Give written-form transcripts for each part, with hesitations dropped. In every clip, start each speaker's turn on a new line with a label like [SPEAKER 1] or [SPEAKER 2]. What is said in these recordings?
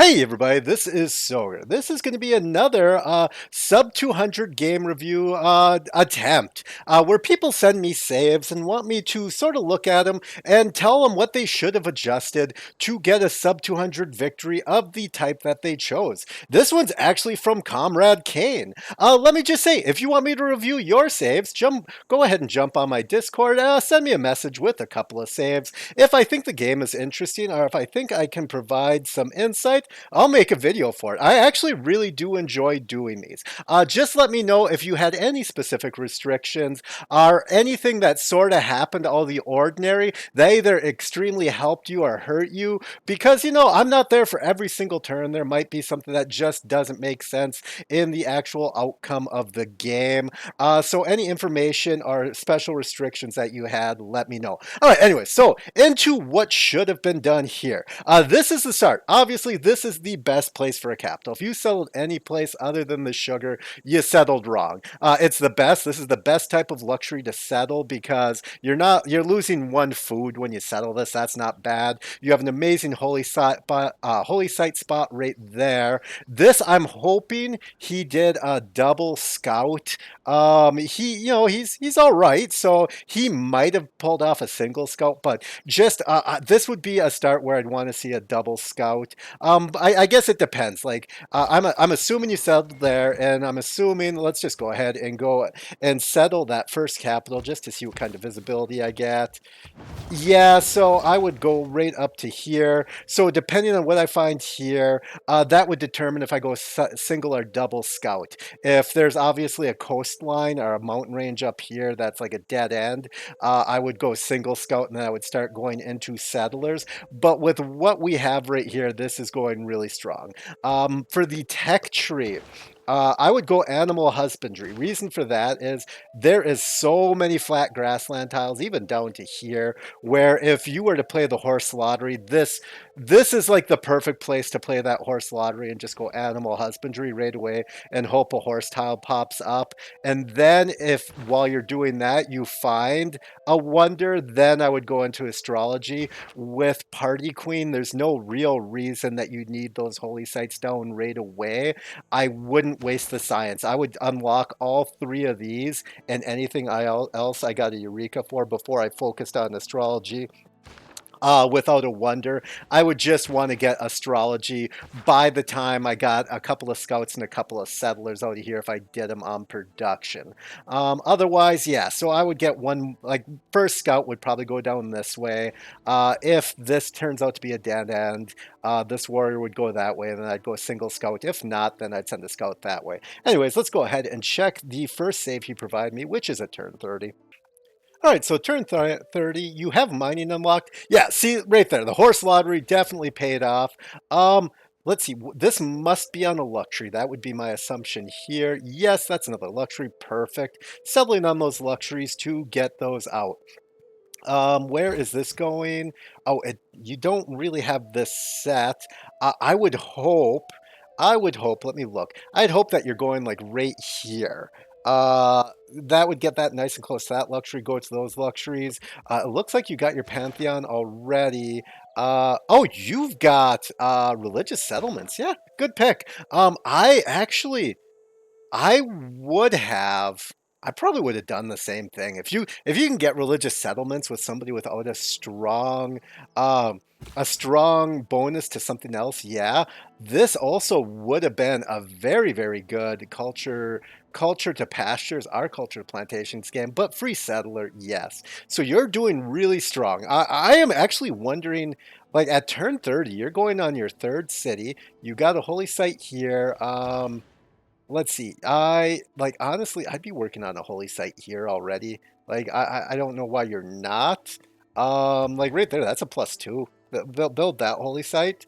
[SPEAKER 1] Hey everybody, this is Soger. This is going to be another sub 200 game review attempt where people send me saves and want me to sort of look at them and tell them what they should have adjusted to get a sub 200 victory of the type that they chose. This one's actually from Comrade Kane. Let me just say, if you want me to review your saves, go ahead and jump on my Discord, send me a message with a couple of saves. If I think the game is interesting or if I think I can provide some insight, I'll make a video for it. I actually really do enjoy doing these. Just let me know if you had any specific restrictions or anything that sort of happened out of the ordinary that either extremely helped you or hurt you. Because, I'm not there for every single turn. There might be something that just doesn't make sense in the actual outcome of the game. So any information or special restrictions that you had, let me know. All right, anyway, so into what should have been done here. This is the start. Obviously, this is the best place for a capital. If you settled any place other than the sugar, you settled wrong. It's the best. This is the best type of luxury to settle because you're losing one food when you settle this. That's not bad. You have an amazing holy site spot right there. This I'm hoping he did a double scout. He's all right. So he might have pulled off a single scout, but just this would be a start where I'd want to see a double scout. I guess it depends. Like I'm assuming you settled there, and I'm assuming let's just go ahead and go and settle that first capital just to see what kind of visibility I get. Yeah, so I would go right up to here. So depending on what I find here, that would determine if I go single or double scout. If there's obviously a coastline or a mountain range up here that's like a dead end, I would go single scout and then I would start going into settlers. But with what we have right here, this is going really strong. For the tech tree, I would go animal husbandry. Reason for that is there is so many flat grassland tiles, even down to here, where if you were to play the horse lottery, this is like the perfect place to play that horse lottery and just go animal husbandry right away and hope a horse tile pops up. And then if while you're doing that you find a wonder, then I would go into astrology. With Party Queen, there's no real reason that you need those holy sites down right away. I wouldn't waste the science. I would unlock all three of these and anything else I got a Eureka for before I focused on astrology. Without a wonder, I would just want to get astrology by the time I got a couple of scouts and a couple of settlers out of here if I did them on production. Otherwise, yeah, so I would get one, like, first scout would probably go down this way. If this turns out to be a dead end, this warrior would go that way, and then I'd go single scout. If not, then I'd send a scout that way. Anyways, let's go ahead and check the first save he provided me, which is at turn 30. All right, so turn 30, you have mining unlocked. Yeah, see right there, the horse lottery definitely paid off. Um, let's see, this must be on a luxury. That would be my assumption here. Yes, that's another luxury. Perfect. Settling on those luxuries to get those out. Where is this going? Oh, you don't really have this set. I would hope, let me look. I'd hope that you're going like right here. That would get that nice and close to that luxury, go to those luxuries. It looks like you got your Pantheon already. Oh, you've got religious settlements. Yeah, good pick. I would have. I probably would have done the same thing. If you can get religious settlements with somebody without um, a strong bonus to something else, yeah, this also would have been a very, very good culture to pastures, our culture to plantations game, but free settler, yes. So you're doing really strong. I am actually wondering, like at turn 30, you're going on your third city. You got a holy site here. Let's see. I like honestly, I'd be working on a holy site here already. Like I don't know why you're not. Like right there, that's a +2. They'll build that holy site.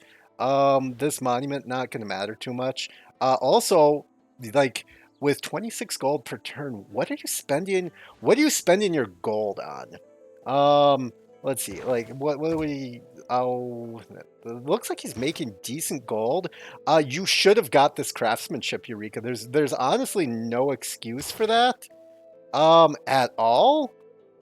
[SPEAKER 1] This monument not going to matter too much. Also, like with 26 gold per turn, what are you spending? What are you spending your gold on? Let's see. Like what do we? Oh, it looks like he's making decent gold. You should have got this craftsmanship, Eureka. There's honestly no excuse for that. At all.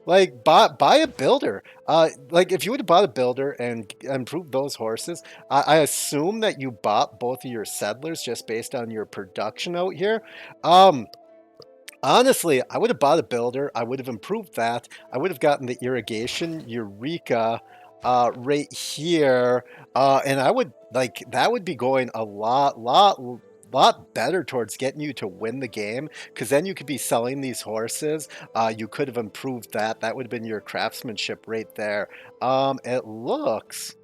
[SPEAKER 1] Like buy a builder. Like if you would have bought a builder and improved those horses, I assume that you bought both of your settlers just based on your production out here. Um, Honestly, I would have bought a builder. I would have improved that. I would have gotten the irrigation Eureka right here, and I would like that would be going a lot better towards getting you to win the game because then you could be selling these horses. You could have improved that. That would have been your craftsmanship right there. It looks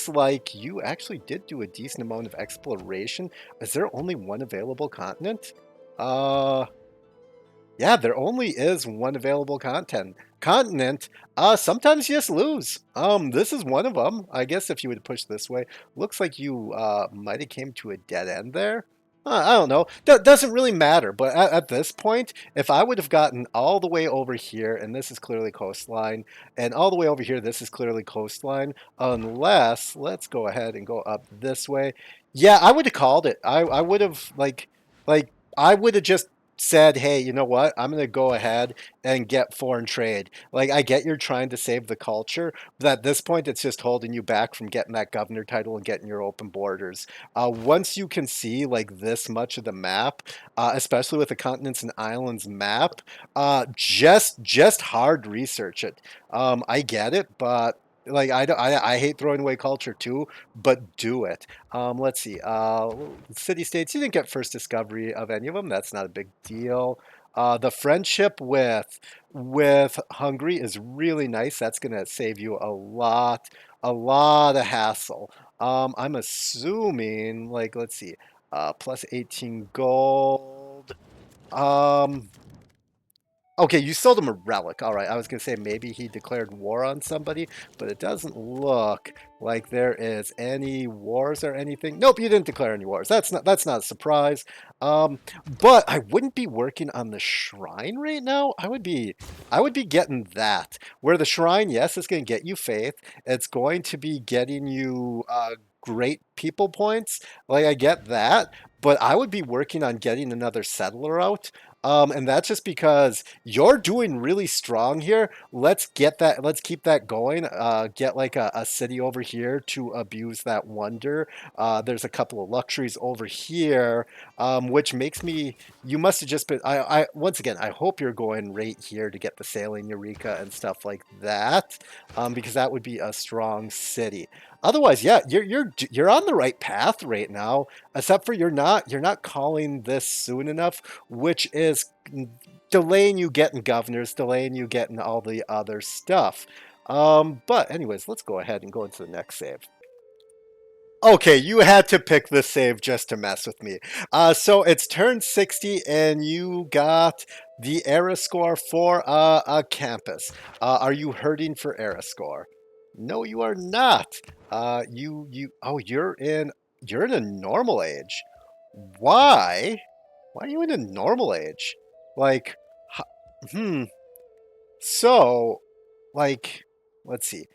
[SPEAKER 1] like you actually did do a decent amount of exploration. Is there only one available continent? Uh, yeah, there only is one available continent. Sometimes you just lose. This is one of them. I guess if you would push this way, looks like you might have came to a dead end there. I don't know. Doesn't really matter. But at this point, if I would have gotten all the way over here, and this is clearly coastline, and all the way over here, this is clearly coastline. Unless, let's go ahead and go up this way. Yeah, I would have called it. I would have like I would have just said, hey, you know what? I'm going to go ahead and get foreign trade. Like, I get you're trying to save the culture, but at this point, it's just holding you back from getting that governor title and getting your open borders. Once you can see like this much of the map, especially with the continents and islands map, just hard research it. I get it, but like I hate throwing away culture too, but do it. Let's see. City states. You didn't get first discovery of any of them. That's not a big deal. The friendship with Hungary is really nice. That's gonna save you a lot of hassle. I'm assuming like let's see. Plus 18 gold. Um, Okay, you sold him a relic. All right, I was gonna say maybe he declared war on somebody, but it doesn't look like there is any wars or anything. Nope, you didn't declare any wars. That's not a surprise. Um, but I wouldn't be working on the shrine right now. I would be getting that. Where the shrine, yes, is gonna get you faith. It's going to be getting you great people points. Like I get that, but I would be working on getting another settler out. And that's just because you're doing really strong here. Let's get that. Let's keep that going. Get like a city over here to abuse that wonder. There's a couple of luxuries over here, which makes me. You must have just been. Once again, I hope you're going right here to get the sailing Eureka and stuff like that, because that would be a strong city. Otherwise, yeah, you're on the right path right now. Except for you're not calling this soon enough, which is delaying you getting governors, delaying you getting all the other stuff. But anyways, let's go ahead and go into the next save. Okay, you had to pick this save just to mess with me. So it's turn 60, and you got the era score for a campus. Are you hurting for era score? No, you are not. Oh, you're in a normal age. Why? Why are you in a normal age? Like, hmm. So, like, let's see.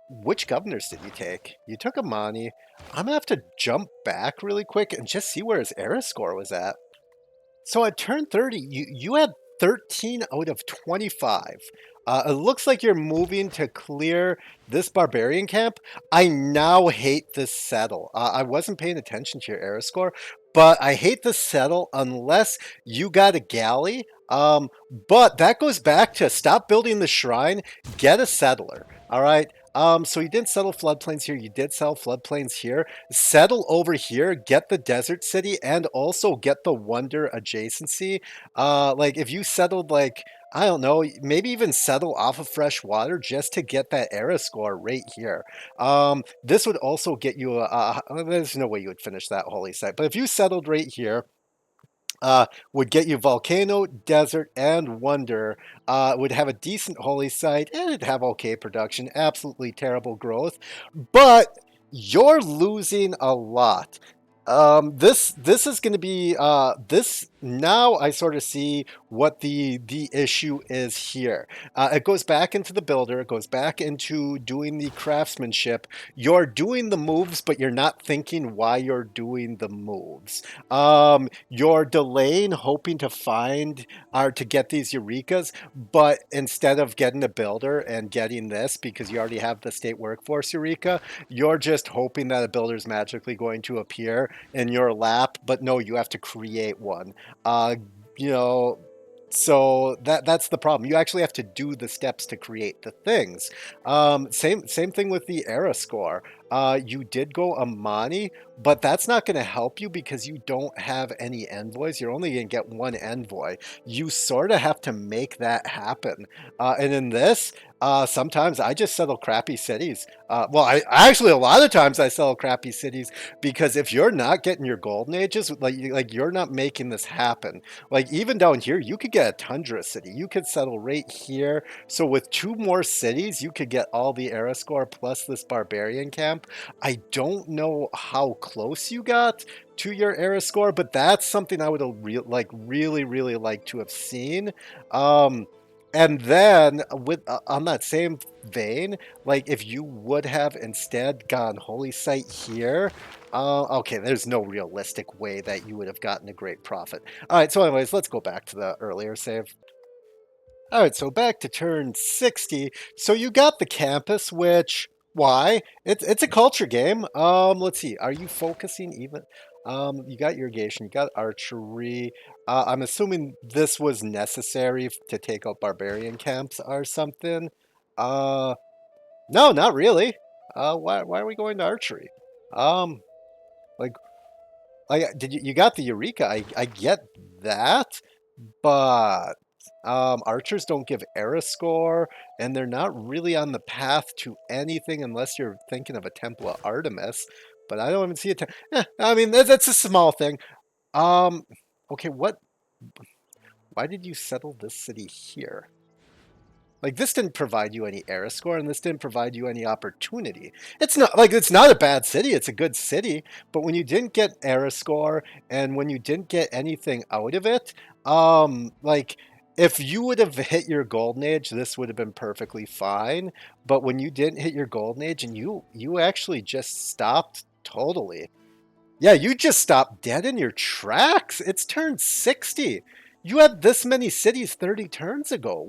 [SPEAKER 1] Which governors did you take? You took Amani. I'm gonna have to jump back really quick and just see where his era score was at. So at turn 30, you had 13 out of 25. It looks like you're moving to clear this barbarian camp. I now hate this settle. I wasn't paying attention to your era score, but I hate the settle unless you got a galley. But that goes back to stop building the shrine, get a settler. All right. So you didn't settle floodplains here. You did sell floodplains here. Settle over here, get the desert city, and also get the wonder adjacency. Like if you settled like I don't know, maybe even settle off of fresh water just to get that era score right here. This would also get you there's no way you would finish that holy site, but if you settled right here, would get you volcano, desert, and wonder. Would have a decent holy site, and it'd have okay production. Absolutely terrible growth, but you're losing a lot. This is going to be this now I sort of see what the issue is here. It goes back into the builder. It goes back into doing the craftsmanship. You're doing the moves, but you're not thinking why you're doing the moves. You're delaying, hoping to find or to get these eurekas, but instead of getting a builder and getting this because you already have the state workforce eureka, you're just hoping that a builder's magically going to appear in your lap. But no, you have to create one. uh, you know, so that's the problem. You actually have to do the steps to create the things. Same thing with the era score. You did go Amani, but that's not going to help you because you don't have any envoys. You're only going to get one envoy. You sort of have to make that happen. And in this, sometimes I just settle crappy cities. Well, I actually a lot of times I settle crappy cities because if you're not getting your golden ages, like you're not making this happen. Like even down here, you could get a tundra city. You could settle right here. So with two more cities, you could get all the era score plus this barbarian camp. I don't know how close you got to your era score, but that's something I would have really like to have seen. Um, and then with on that same vein, like if you would have instead gone holy site here, okay, there's no realistic way that you would have gotten a great profit. All right, so anyways, let's go back to the earlier save. All right, so back to turn 60. So you got the campus, which why? It's a culture game. Let's see. Are you focusing even? You got irrigation, you got archery. I'm assuming this was necessary to take out barbarian camps or something. Uh, no, not really. Why are we going to archery? Um, like I did you got the Eureka? I get that, but archers don't give era score, and they're not really on the path to anything unless you're thinking of a Temple of Artemis. But I don't even see a. I mean, that's a small thing. Um, okay, what? Why did you settle this city here? Like this didn't provide you any era score, and this didn't provide you any opportunity. It's not a bad city; it's a good city. But when you didn't get era score, and when you didn't get anything out of it, like if you would have hit your golden age, this would have been perfectly fine. But when you didn't hit your golden age, and you actually just stopped totally. Yeah, you just stopped dead in your tracks. It's turned 60. You had this many cities 30 turns ago.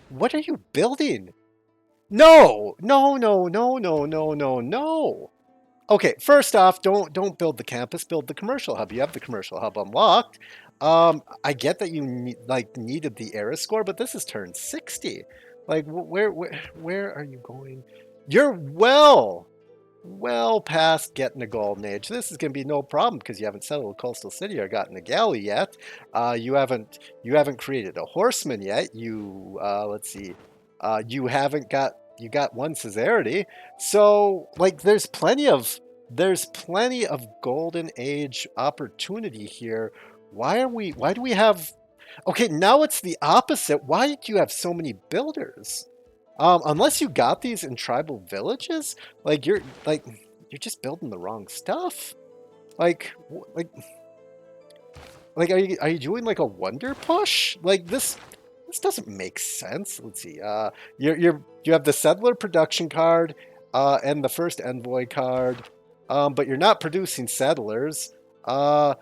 [SPEAKER 1] What are you building? No, no, no, no, no, no, no, no. Okay, first off, don't build the campus, build the commercial hub. You have the commercial hub unlocked. I get that you needed the era score, but this is turn 60. Like where are you going? You're well past getting a golden age. This is going to be no problem because you haven't settled a coastal city or gotten a galley yet. You haven't created a horseman yet. Let's see, you got one Caesarity. So like there's plenty of golden age opportunity here. Why do we have Okay, now it's the opposite. Why did you have so many builders? Unless you got these in tribal villages, like you're just building the wrong stuff. Like are you doing like a wonder push? Like this doesn't make sense. Let's see. You have the settler production card, and the first envoy card, but you're not producing settlers. Uh,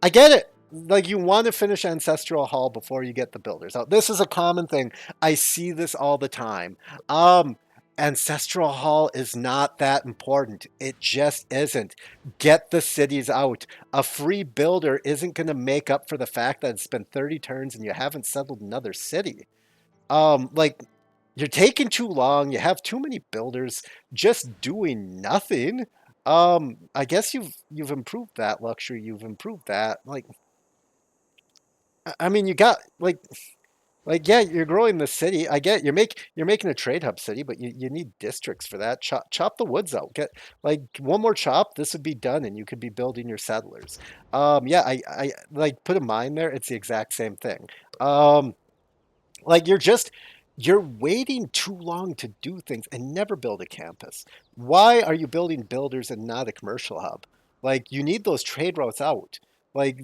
[SPEAKER 1] I get it. Like you want to finish Ancestral Hall before you get the builders out. This is a common thing. I see this all the time. Um, Ancestral Hall is not that important. It just isn't. Get the cities out. A free builder isn't going to make up for the fact that it's been 30 turns and you haven't settled another city. Like you're taking too long. You have too many builders just doing nothing. I guess you've improved that luxury. You've improved that. I mean, you got yeah, you're growing the city. I get you're making a trade hub city, but you need districts for that. Chop the woods out. Get like one more chop. This would be done, and you could be building your settlers. Yeah, I like put a mine there. It's the exact same thing. Um, like you're waiting too long to do things and never build a campus. Why are you building builders and not a commercial hub? Like you need those trade routes out. Like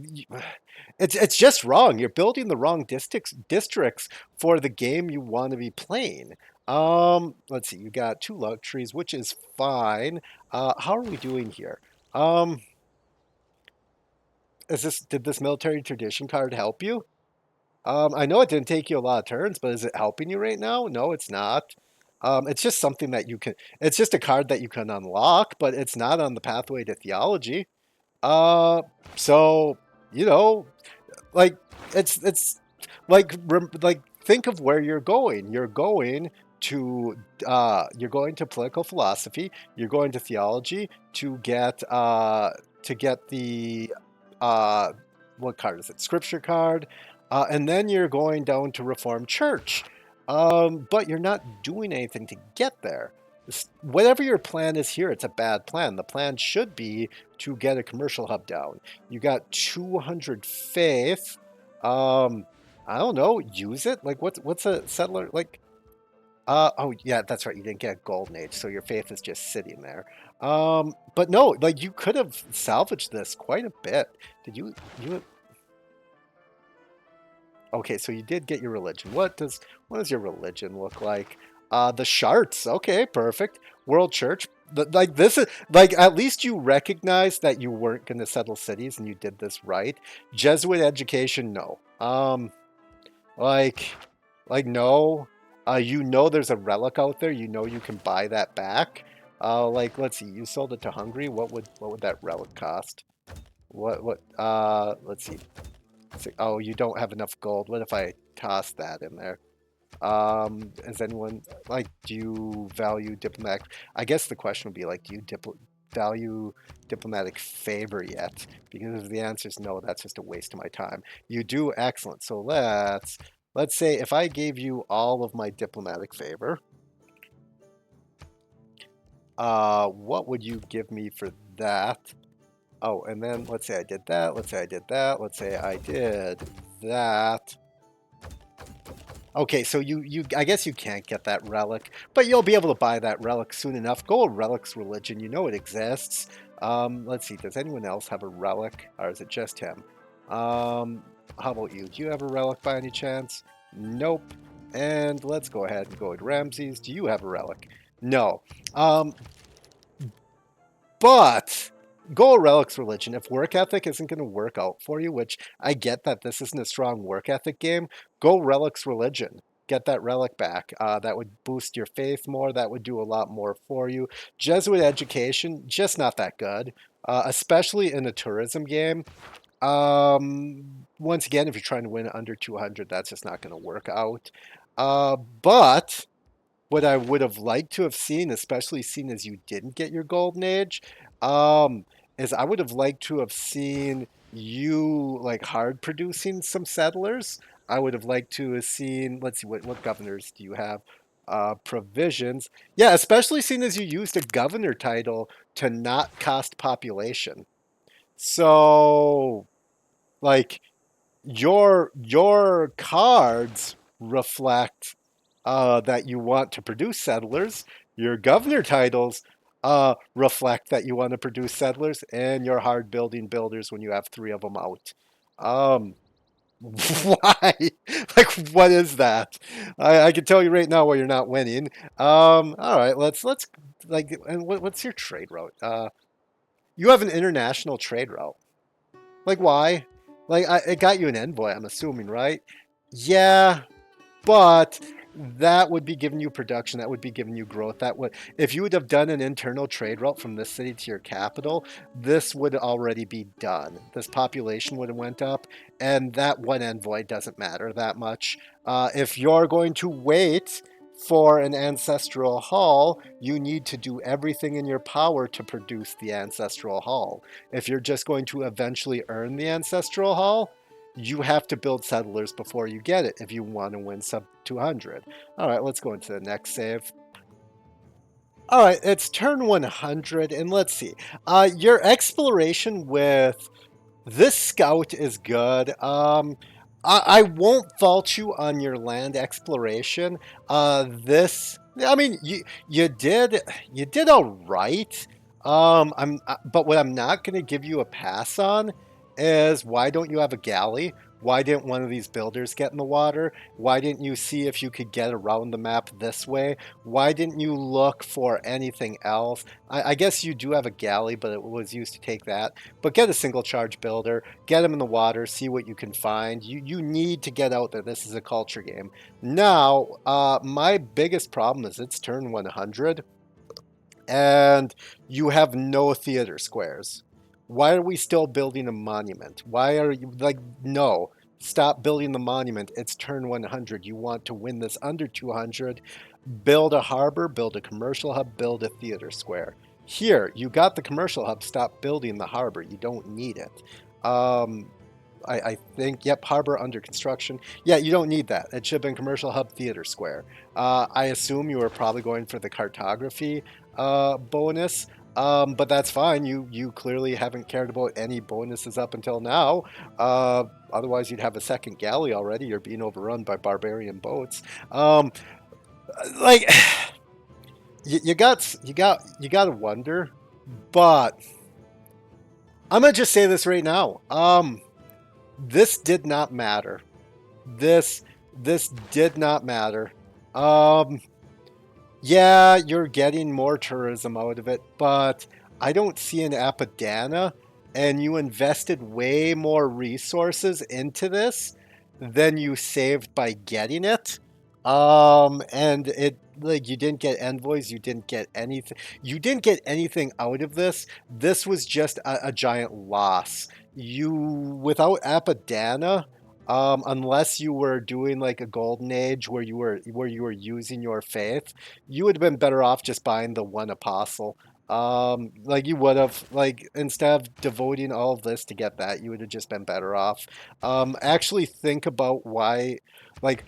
[SPEAKER 1] it's just wrong. You're building the wrong districts for the game you want to be playing. Let's see. You got two luxuries, which is fine. How are we doing here? Um, did this military tradition card help you? I know it didn't take you a lot of turns, but is it helping you right now? No, it's not. It's just something that you can. It's just a card that you can unlock, but it's not on the pathway to theology. Uh, so you know, like it's like think of where you're going. You're going to political philosophy. You're going to theology to get the uh what card is it? Scripture card. And then you're going down to Reformed Church. But you're not doing anything to get there. Whatever your plan is here, it's a bad plan. The plan should be to get a commercial hub down. You got 200 faith. I don't know. Use it. Like what's a settler like? Oh yeah, that's right. You didn't get a golden age, so your faith is just sitting there. But no, like you could have salvaged this quite a bit. Did you Okay, so you did get your religion. What does your religion look like? The Sharts. Okay, perfect. World Church. Like this is like at least you recognize that you weren't going to settle cities and you did this right. Jesuit education, no. Like no. You know there's a relic out there. You know you can buy that back. Like let's see. You sold it to Hungary. What would that relic cost? Let's see. Oh, you don't have enough gold. What if I toss that in there? Is anyone like, do you value diplomatic? I guess the question would be like, do you value diplomatic favor yet? Because if the answer is no, that's just a waste of my time. You do, excellent. So let's say if I gave you all of my diplomatic favor, what would you give me for that? Oh, and then let's say I did that. Let's say I did that. Let's say I did that. Okay, so I guess you can't get that relic, but you'll be able to buy that relic soon enough. Go with Relic's religion. You know it exists. Let's see. Does anyone else have a relic, or is it just him? How about you? Do you have a relic by any chance? Nope. And let's go ahead and go with Ramses. Do you have a relic? No. But go a Relic's religion. If work ethic isn't going to work out for you, which I get that this isn't a strong work ethic game, go Relic's religion. Get that relic back. That would boost your faith more. That would do a lot more for you. Jesuit education, just not that good, especially in a tourism game. Once again, if you're trying to win under 200, that's just not going to work out. But what I would have liked to have seen, especially seeing as you didn't get your golden age, um, is I would have liked to have seen you like hard producing some settlers. I would have liked to have seen, let's see, what governors do you have? Provisions. Yeah, especially seeing as you used a governor title to not cost population. So, like, your cards reflect that you want to produce settlers. Your governor titles reflect that you want to produce settlers, and your hard building builders when you have three of them out. Um, why? Like, what is that? I can tell you right now why you're not winning. All right, let's like, and what's your trade route? You have an international trade route. Like, why? Like, it got you an envoy, I'm assuming, right? Yeah, but that would be giving you production. That would be giving you growth. That would, if you would have done an internal trade route from this city to your capital, this would already be done. This population would have went up, and that one envoy doesn't matter that much. If you're going to wait for an ancestral hall, you need to do everything in your power to produce the ancestral hall. If you're just going to eventually earn the ancestral hall, you have to build settlers before you get it if you want to win sub 200. All right, let's go into the next save. All right, it's turn 100, and let's see. Your exploration with this scout is good. I won't fault you on your land exploration. I mean, you did all right. But what I'm not going to give you a pass on is why don't you have a galley? Why didn't one of these builders get in the water? Why didn't you see if you could get around the map this way? Why didn't you look for anything else? I guess you do have a galley, but it was used to take that. But get a single charge builder, get them in the water, see what you can find. You need to get out there. This is a culture game. Now, my biggest problem is it's turn 100 and you have no theater squares. Why are we still building a monument? Why are you like, no, stop building the monument. It's turn 100. You want to win this under 200. Build a harbor, build a commercial hub, build a theater square. Here, you got the commercial hub. Stop building the harbor. You don't need it. Um, I think, yep, harbor under construction. Yeah, you don't need that. It should have been commercial hub theater square. I assume you were probably going for the cartography bonus, but that's fine. You clearly haven't cared about any bonuses up until now. Otherwise, you'd have a second galley already. You're being overrun by barbarian boats. Like you got to wonder, but I'm gonna just say this right now. This did not matter. This this did not matter. Um, yeah, you're getting more tourism out of it, but I don't see an Apadana, and you invested way more resources into this than you saved by getting it. And it like you didn't get envoys, you didn't get anything. You didn't get anything out of this. This was just a giant loss. You without Apadana, unless you were doing like a golden age where you were using your faith, you would have been better off just buying the one apostle. Like you would have, like, instead of devoting all of this to get that, you would have just been better off. Actually think about why, like,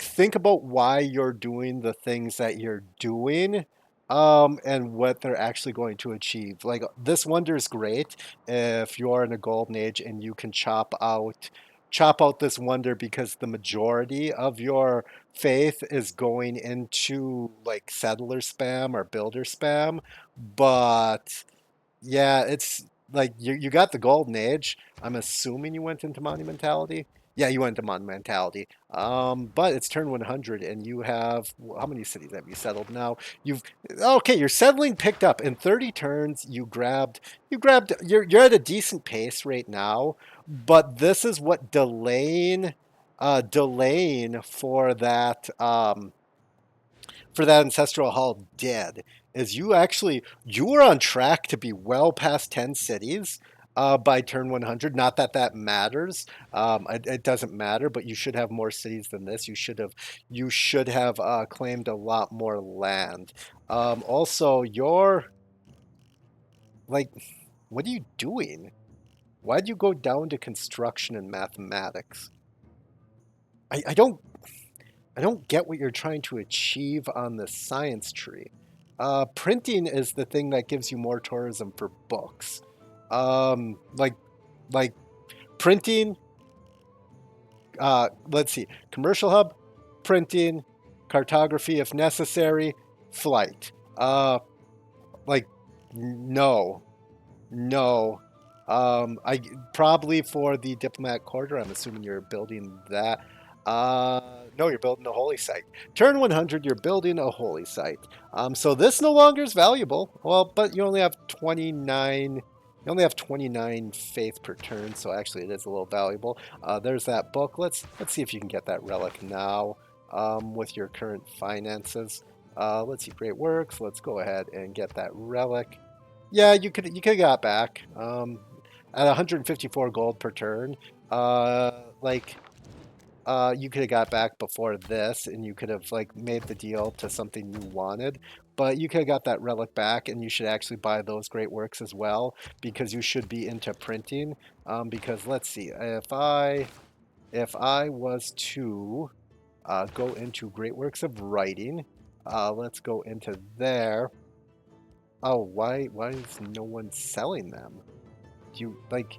[SPEAKER 1] think about why you're doing the things that you're doing, and what they're actually going to achieve. Like this wonder is great if you're in a golden age and you can chop out this wonder because the majority of your faith is going into like settler spam or builder spam. But yeah, it's like you got the golden age. I'm assuming you went into monumentality. Yeah, you went to monumentality. But it's turn 100, and you have how many cities have you settled now? You've okay. Your settling picked up in 30 turns. You grabbed. You're at a decent pace right now, but this is what delaying for that ancestral hall did is you were on track to be well past 10 cities by turn 100. Not that that matters. It doesn't matter, but you should have more cities than this. You should have claimed a lot more land. Also, you're like, what are you doing? Why'd you go down to construction and mathematics? I don't get what you're trying to achieve on the science tree. Printing is the thing that gives you more tourism for books. Like printing. Let's see, commercial hub, printing, cartography if necessary, flight. Like no, no. I probably for the diplomat quarter. I'm assuming you're building that. No, you're building a holy site. Turn 100, you're building a holy site. So this no longer is valuable. Well, but you only have 29. You only have 29 faith per turn, so actually it is a little valuable. There's that book. Let's see if you can get that relic now with your current finances. Let's see, great works. Let's go ahead and get that relic. Yeah, you could have got back at 154 gold per turn. Like you could have got back before this, and you could have like made the deal to something you wanted. But you could have got that relic back, and you should actually buy those great works as well because you should be into printing. Because let's see, if I was to go into great works of writing, let's go into there. Oh, why is no one selling them? Do you like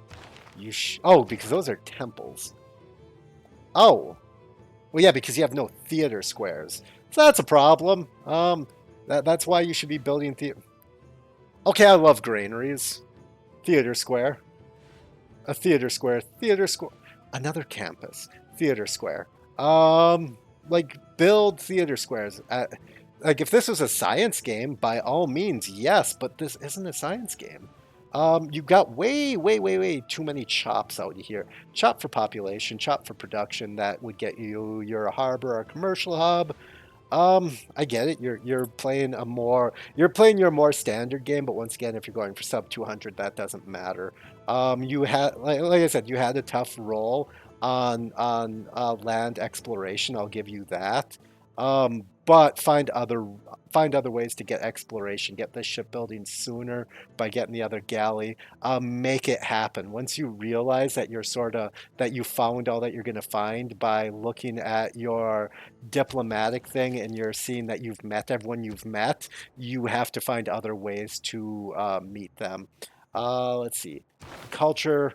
[SPEAKER 1] oh, because those are temples. Oh, well, yeah, because you have no theater squares. So that's a problem. That's why you should be building theater. Okay, I love granaries. Theater Square. A theater square. Theater square. Another campus. Theater square. Like build theater squares. Like if this was a science game, by all means, yes. But this isn't a science game. You've got way too many chops out here. Chop for population, chop for production. That would get you your harbor or commercial hub. I get it. You're playing your more standard game, but once again, if you're going for sub 200, that doesn't matter. You had like I said, you had a tough roll on land exploration. I'll give you that. But find other ways to get exploration, get this shipbuilding sooner by getting the other galley. Make it happen. Once you realize that that you found all that you're going to find by looking at your diplomatic thing and you're seeing that you've met everyone you've met, you have to find other ways to meet them. Let's see, culture.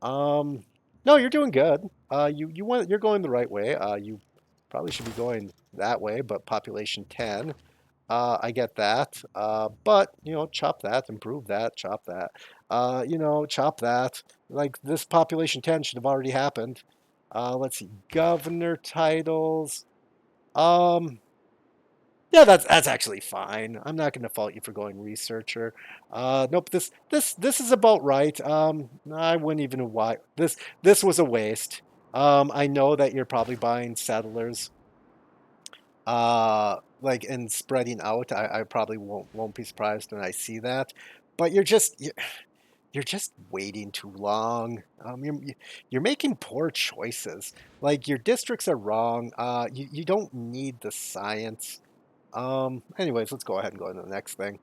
[SPEAKER 1] Um, no, you're doing good. You're going the right way. You probably should be going that way, but population 10. I get that. But chop that, improve that, chop that. Chop that. Like this population 10 should have already happened. Let's see, governor titles. Um, yeah, that's actually fine. I'm not going to fault you for going researcher. Nope, this is about right. I wouldn't even why this was a waste. I know that you're probably buying settlers. Like and spreading out. I probably won't be surprised when I see that. But you're just waiting too long. You're making poor choices. Like your districts are wrong. You don't need the science. Anyways, let's go ahead and go to the next thing.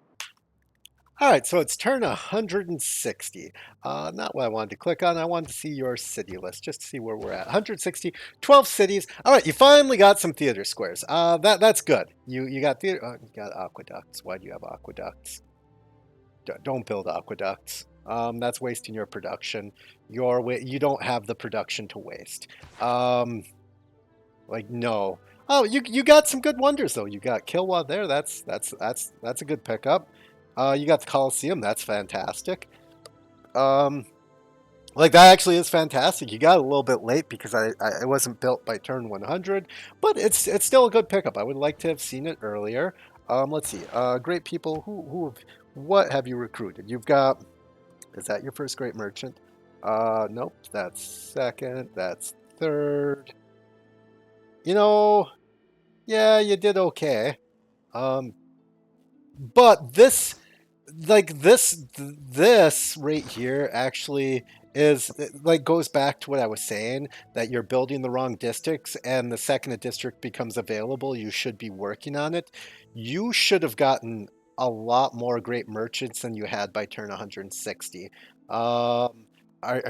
[SPEAKER 1] All right, so it's turn 160. Not what I wanted to click on. I wanted to see your city list, just to see where we're at. 160, 12 cities. All right, you finally got some theater squares. That's good. You got theater. You got aqueducts. Why do you have aqueducts? Don't build aqueducts. That's wasting your production. You don't have the production to waste. Like no. Oh, you got some good wonders though. You got Kilwa there. That's a good pickup. You got the Coliseum. That's fantastic. Um, like that actually is fantastic. You got a little bit late because I wasn't built by turn 100, but it's still a good pickup. I would like to have seen it earlier. Let's see. Great people. What have you recruited? You've got. Is that your first great merchant? Nope. That's second. That's third. You know, yeah, you did okay. Um, but this right here actually is like goes back to what I was saying that you're building the wrong districts, and the second a district becomes available, you should be working on it. You should have gotten a lot more great merchants than you had by turn 160. Are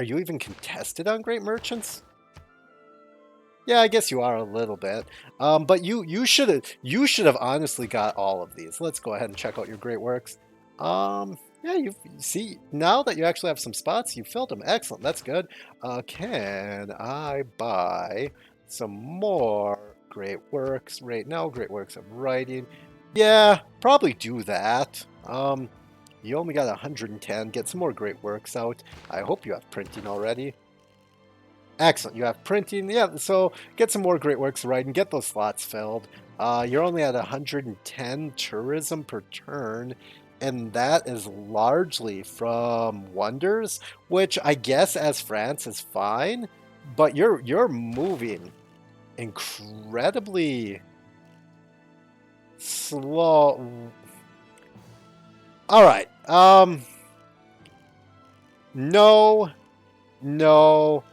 [SPEAKER 1] you even contested on great merchants? Yeah, I guess you are a little bit. But you should have honestly got all of these. Let's go ahead and check out your great works. Yeah, you see now that you actually have some spots, you filled them. Excellent. That's good. Can I buy some more great works right now? Great works of writing. Yeah, probably do that. You only got 110. Get some more great works out. I hope you have printing already. Excellent. You have printing. Yeah, so get some more great works right and get those slots filled. You're only at 110 tourism per turn, and that is largely from wonders, which I guess as France is fine, but you're moving incredibly slow. All right. No, no.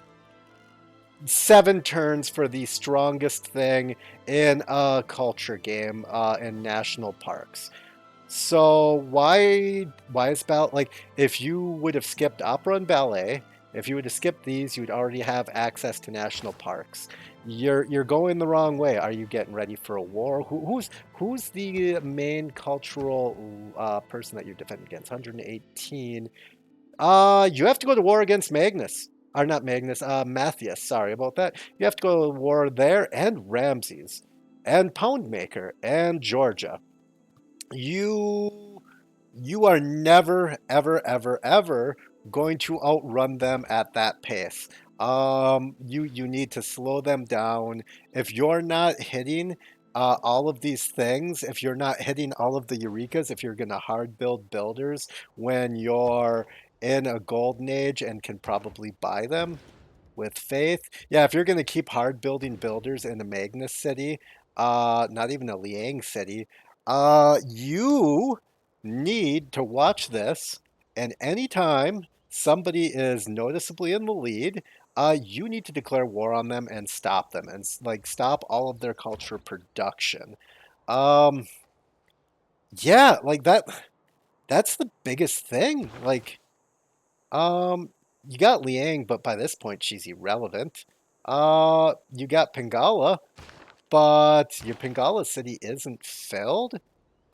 [SPEAKER 1] 7 turns for the strongest thing in a culture game in national parks. So why is like if you would have skipped opera and ballet, if you would have skipped these, you'd already have access to national parks. You're going the wrong way. Are you getting ready for a war? Who's the main cultural person that you're defending against? 118. You have to go to war against Magnus. Or not Magnus, Matthias. Sorry about that. You have to go to war there and Ramses and Poundmaker and Georgia. You You are never, ever, ever, ever going to outrun them at that pace. You need to slow them down. If you're not hitting all of these things, if you're not hitting all of the Eurekas, if you're going to hard build builders when you're in a golden age and can probably buy them, with faith. Yeah, if you're going to keep hard building builders in a Magnus city, not even a Liang city, you need to watch this. And anytime somebody is noticeably in the lead, you need to declare war on them and stop them and like stop all of their culture production. Um, yeah, like that. That's the biggest thing. Um, you got Liang, but by this point she's irrelevant. You got Pingala, but your Pingala city isn't filled.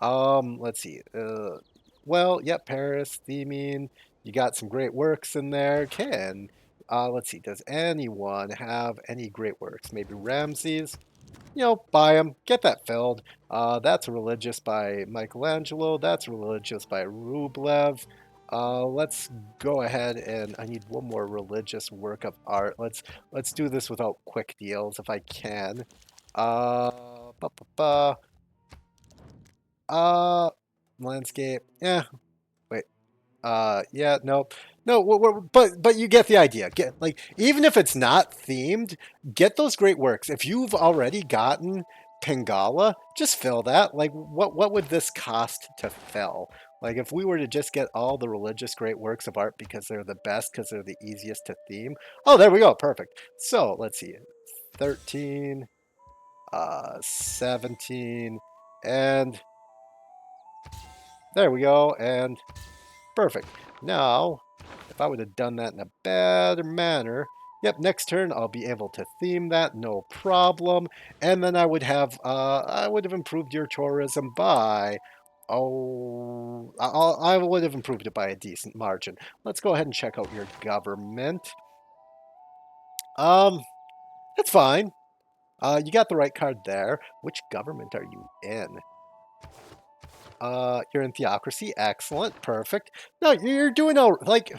[SPEAKER 1] Let's see. Well, yep, Paris, theming. You got some great works in there. Let's see. Does anyone have any great works? Maybe Ramses? Buy them, get that filled. That's religious by Michelangelo. That's religious by Rublev. Let's go ahead and I need one more religious work of art. Let's do this without quick deals if I can. Ba, ba, ba. Uh, Landscape. Yeah, wait. Yeah, no, no, but you get the idea. Get like even if it's not themed, get those great works. If you've already gotten Pingala, just fill that. Like, what would this cost to fill? Like, if we were to just get all the religious great works of art because they're the best, because they're the easiest to theme. Oh, there we go, perfect. So let's see, 13, 17, and there we go, and perfect. Now, if I would have done that in a better manner, yep, next turn I'll be able to theme that, no problem. And then I would have improved your tourism by, I would have improved it by a decent margin. Let's go ahead and check out your government. Um, that's fine. You got the right card there. Which government are you in? You're in theocracy. Excellent. Perfect. No, you're doing all like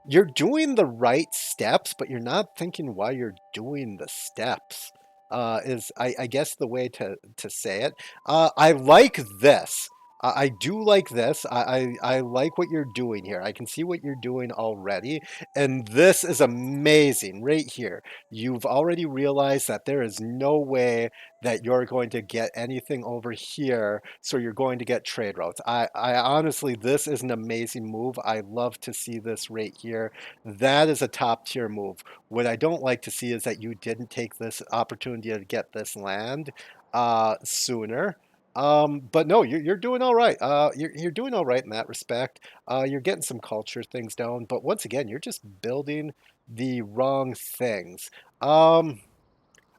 [SPEAKER 1] you're doing the right steps, but you're not thinking why you're doing the steps. Is I guess the way to say it. I like this. I do like this. I like what you're doing here. I can see what you're doing already, and this is amazing right here. You've already realized that there is no way that you're going to get anything over here, so you're going to get trade routes. I honestly, this is an amazing move. I love to see this right here. That is a top tier move. What I don't like to see is that you didn't take this opportunity to get this land sooner. But no, you're doing all right. You're doing all right in that respect. You're getting some culture things down, but once again, you're just building the wrong things. Um,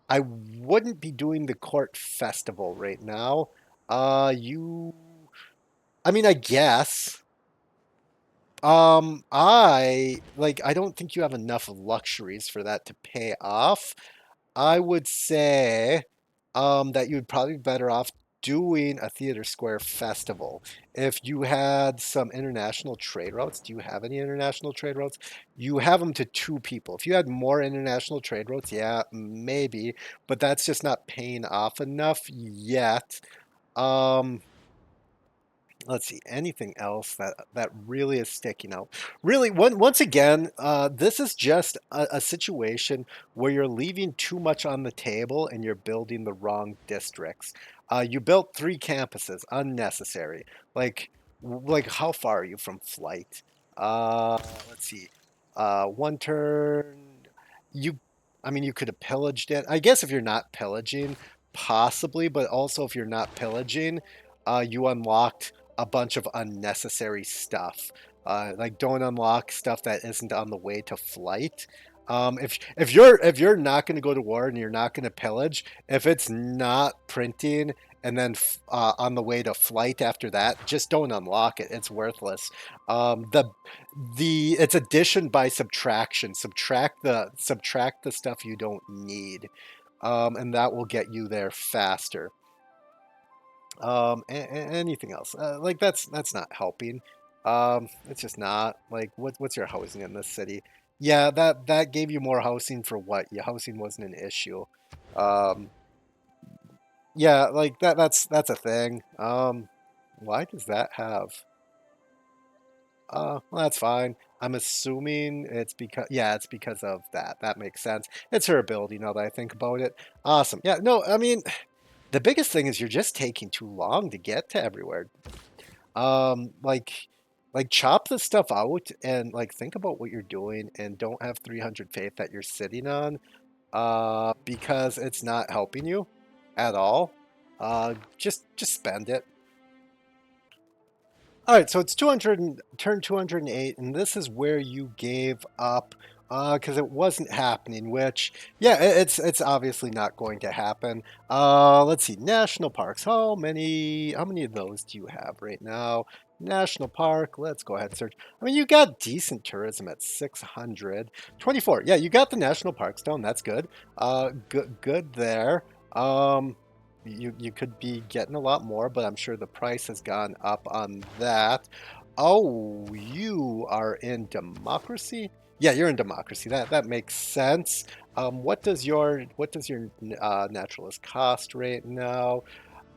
[SPEAKER 1] I wouldn't be doing the court festival right now. You, I mean, I guess. I don't think you have enough luxuries for that to pay off. I would say that you'd probably be better off doing a theater square festival. If you had some international trade routes, do you have any international trade routes? You have them to two people. If you had more international trade routes, yeah, maybe, but that's just not paying off enough yet. Um, let's see, anything else that really is sticking out? Really, once again, this is just a situation where you're leaving too much on the table and you're building the wrong districts. You built three campuses, unnecessary. Like how far are you from flight? Let's see, one turn. You, I mean, you could have pillaged it. I guess if you're not pillaging, possibly, but also if you're not pillaging, you unlocked a bunch of unnecessary stuff. Like don't unlock stuff that isn't on the way to flight. If you're not going to go to war and you're not going to pillage, if it's not printing and then on the way to flight after that, just don't unlock it. It's worthless. It's addition by subtraction. Subtract the stuff you don't need, and that will get you there faster. Anything else? Like that's not helping. It's just not. Like what's your housing in this city? Yeah, that gave you more housing for what? Your housing wasn't an issue. Um, yeah, like that's a thing. Why does that have? Well, that's fine. I'm assuming it's because, yeah, it's because of that. That makes sense. It's her ability now that I think about it. Awesome. Yeah, no, I mean, the biggest thing is you're just taking too long to get to everywhere. Like chop the stuff out and like think about what you're doing and don't have 300 faith that you're sitting on because it's not helping you at all. Just spend it. All right, so it's 200 turn 208, and this is where you gave up because it wasn't happening. Which, yeah, it's obviously not going to happen. Let's see, national parks. How many of those do you have right now? National park. Let's go ahead and search. I mean, you got decent tourism at 600 24. Yeah, you got the national parks down. That's good. Good there. You could be getting a lot more, but I'm sure the price has gone up on that. Oh, you are in democracy? Yeah, you're in democracy. That makes sense. What does your naturalist cost right now?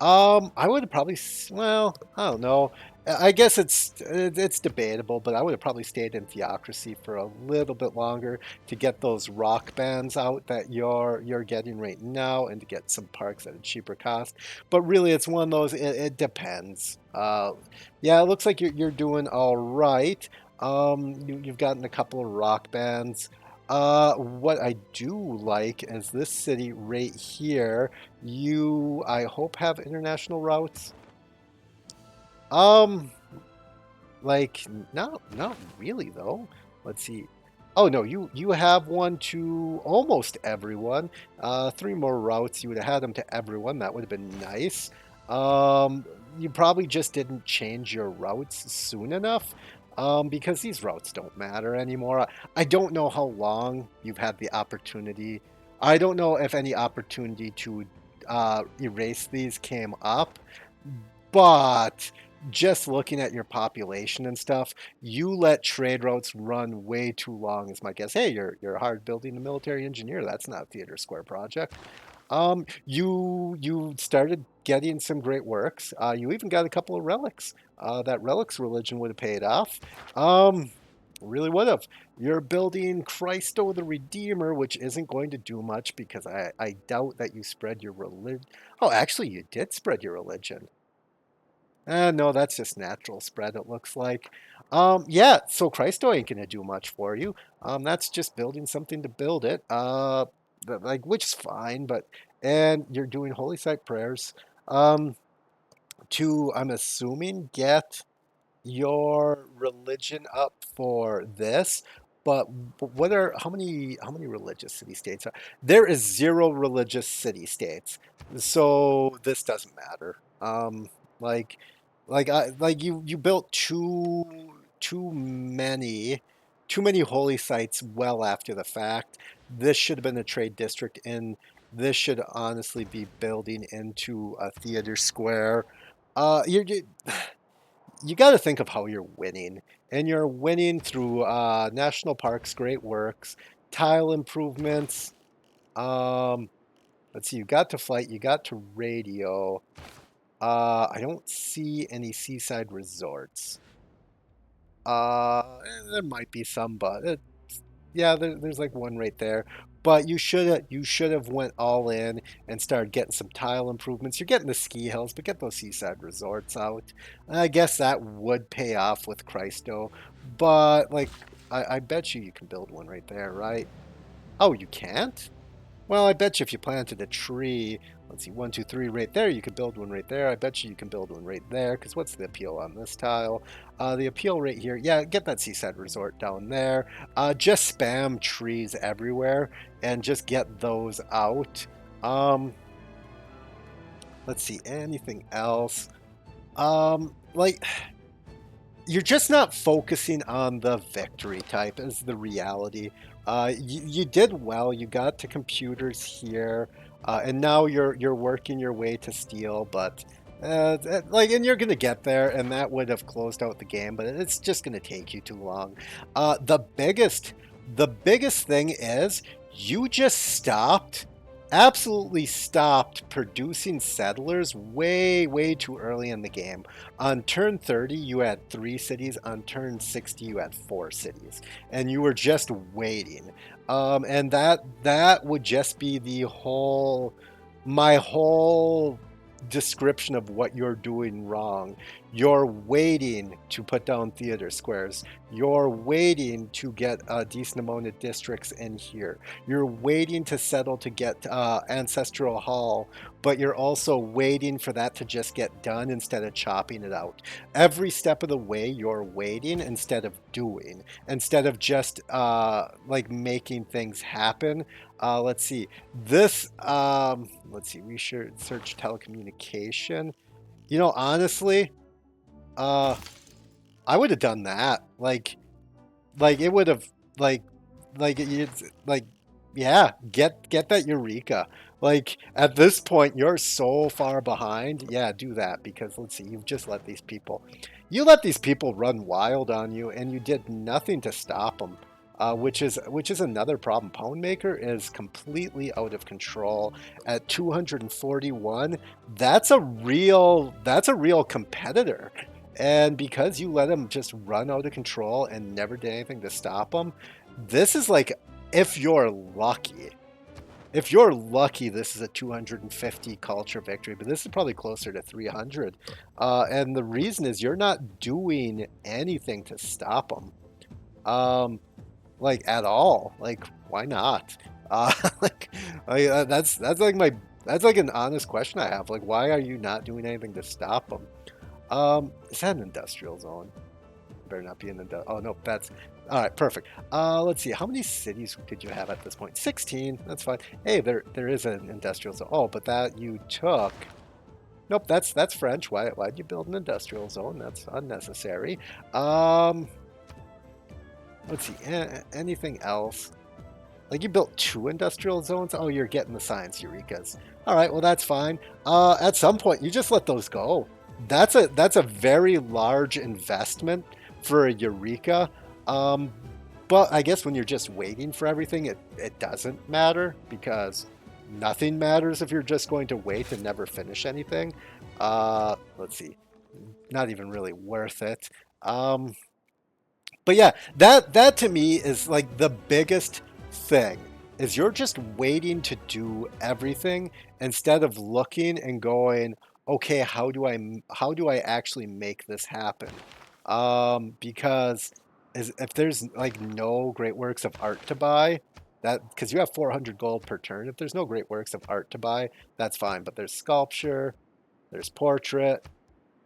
[SPEAKER 1] I would have probably, well, I don't know. I guess it's debatable, but I would have probably stayed in theocracy for a little bit longer to get those rock bands out that you're getting right now, and to get some parks at a cheaper cost. But really, it's one of those. It depends. Yeah, it looks like you're doing all right. You've gotten a couple of rock bands. What I do like is this city right here. You, I hope, have international routes. Um, like not really though. Let's see. Oh no, you have one to almost everyone. Three more routes. You would have had them to everyone. That would have been nice. Um, you probably just didn't change your routes soon enough. Because these routes don't matter anymore. I don't know how long you've had the opportunity. I don't know if any opportunity to erase these came up, but just looking at your population and stuff, you let trade routes run way too long is my guess. Hey, you're hard building a military engineer. That's not a theater square project. You started getting some great works. You even got a couple of relics. That relics religion would have paid off. Um, really would have. You're building Christo the Redeemer, which isn't going to do much because I doubt that you spread your religion. Oh, actually, you did spread your religion. No, that's just natural spread, it looks like. Yeah, so Christo ain't gonna do much for you. That's just building something to build it. Like, which is fine, but and you're doing holy site prayers. Um, to, I'm assuming, get your religion up for this, but what are how many religious city states are there? Is zero religious city states, so this doesn't matter. Like like you built too many too many holy sites well after the fact. This should have been a trade district, and this should honestly be building into a theater square. You got to think of how you're winning, and you're winning through national parks, great works, tile improvements. Um, let's see, you got to flight, you got to radio. I don't see any seaside resorts. There might be some, but yeah, there's like one right there. But you should have went all in and started getting some tile improvements. You're getting the ski hills, but get those seaside resorts out. I guess that would pay off with Christo, but like I bet you can build one right there, right? Oh, you can't? Well, I bet you if you planted a tree, let's see, one, two, three, right there, you could build one right there. I bet you can build one right there, because what's the appeal on this tile? The appeal right here, yeah, get that seaside resort down there. Just spam trees everywhere and just get those out. Um, let's see, anything else? Like, you're just not focusing on the victory type is the reality. You did well. You got to computers here, and now you're working your way to steel. But And you're gonna get there, and that would have closed out the game, but it's just gonna take you too long. The biggest thing is you just absolutely stopped producing settlers way, way too early in the game. On turn 30, you had 3 cities. On turn 60, you had 4 cities, and you were just waiting. And that would just be my whole description of what you're doing wrong. You're waiting to put down theater squares. You're waiting to get a decent amount of districts in here. You're waiting to settle to get Ancestral Hall, but you're also waiting for that to just get done instead of chopping it out. Every step of the way, you're waiting instead of doing, instead of just like making things happen. Let's see. Let's see. We should search telecommunication. Honestly, uh, I would have done that. Like it would have, like, it's like, yeah, get that Eureka. Like at this point, you're so far behind. Yeah, do that because let's see. You let these people run wild on you, and you did nothing to stop them. Which is another problem. Pound Maker is completely out of control at 241. That's a real competitor. And because you let him just run out of control and never did anything to stop him, this is like, if you're lucky. If you're lucky, this is a 250 culture victory, but this is probably closer to 300. And the reason is you're not doing anything to stop them. Um, like at all. Like, why not? Uh, like, that's like an honest question I have. Like, why are you not doing anything to stop them? Is that an industrial zone? Better not be an industrial. Oh no, that's all right. Perfect. Let's see. How many cities did you have at this point? 16. That's fine. Hey, there is an industrial zone. Oh, but that you took. Nope, that's French. Why'd you build an industrial zone? That's unnecessary. Um, let's see. Anything else? Like you built 2 industrial zones? Oh, you're getting the science Eurekas. All right, well that's fine. At some point, you just let those go. That's a very large investment for a Eureka. Um, but I guess when you're just waiting for everything, it doesn't matter because nothing matters if you're just going to wait and never finish anything. Let's see. Not even really worth it. But yeah, that to me is like the biggest thing is you're just waiting to do everything instead of looking and going, okay, how do I actually make this happen? Because if there's like no great works of art to buy, that because you have 400 gold per turn, if there's no great works of art to buy, that's fine. But there's sculpture, there's portrait,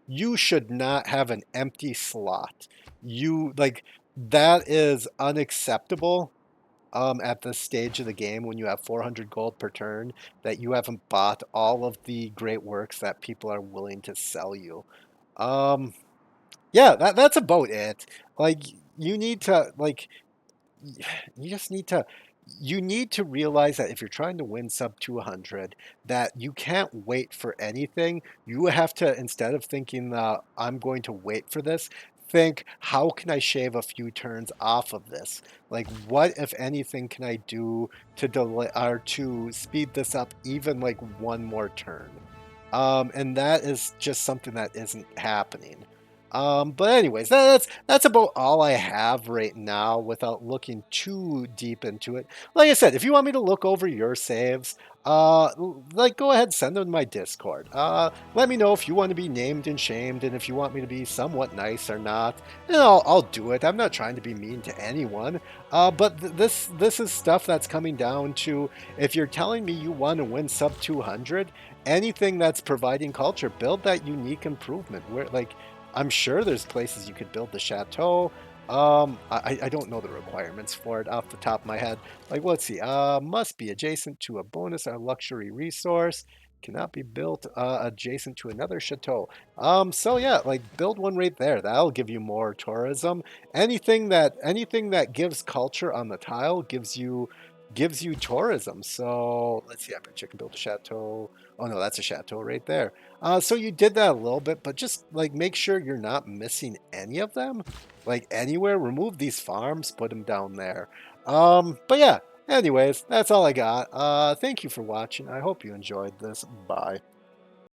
[SPEAKER 1] you should not have an empty slot. You like that is unacceptable at this stage of the game when you have 400 gold per turn that you haven't bought all of the great works that people are willing to sell you. Um, yeah, that's about it. Like you need to like you just need to you need to realize that if you're trying to win sub 200 that you can't wait for anything. You have to, instead of thinking I'm going to wait for this, think how can I shave a few turns off of this. Like what if anything can I do to delay or to speed this up even like one more turn. And that is just something that isn't happening. But anyways, that's about all I have right now without looking too deep into it. Like I said, if you want me to look over your saves, like go ahead, send them to my Discord. Let me know if you want to be named and shamed, and if you want me to be somewhat nice or not, and I'll do it. I'm not trying to be mean to anyone. But this is stuff that's coming down to, if you're telling me you want to win sub 200, anything that's providing culture, build that unique improvement where like. I'm sure there's places you could build the chateau. I don't know the requirements for it off the top of my head. Like, let's see. Must be adjacent to a bonus or luxury resource. Cannot be built adjacent to another chateau. So yeah, like build one right there. That'll give you more tourism. Anything that gives culture on the tile gives you gives you tourism. So let's see, I bet you can build a chateau. Oh no, that's a chateau right there. So you did that a little bit, but just like make sure you're not missing any of them, like anywhere. Remove these farms, put them down there. But yeah, anyways, that's all I got. Thank you for watching. I hope you enjoyed this. Bye.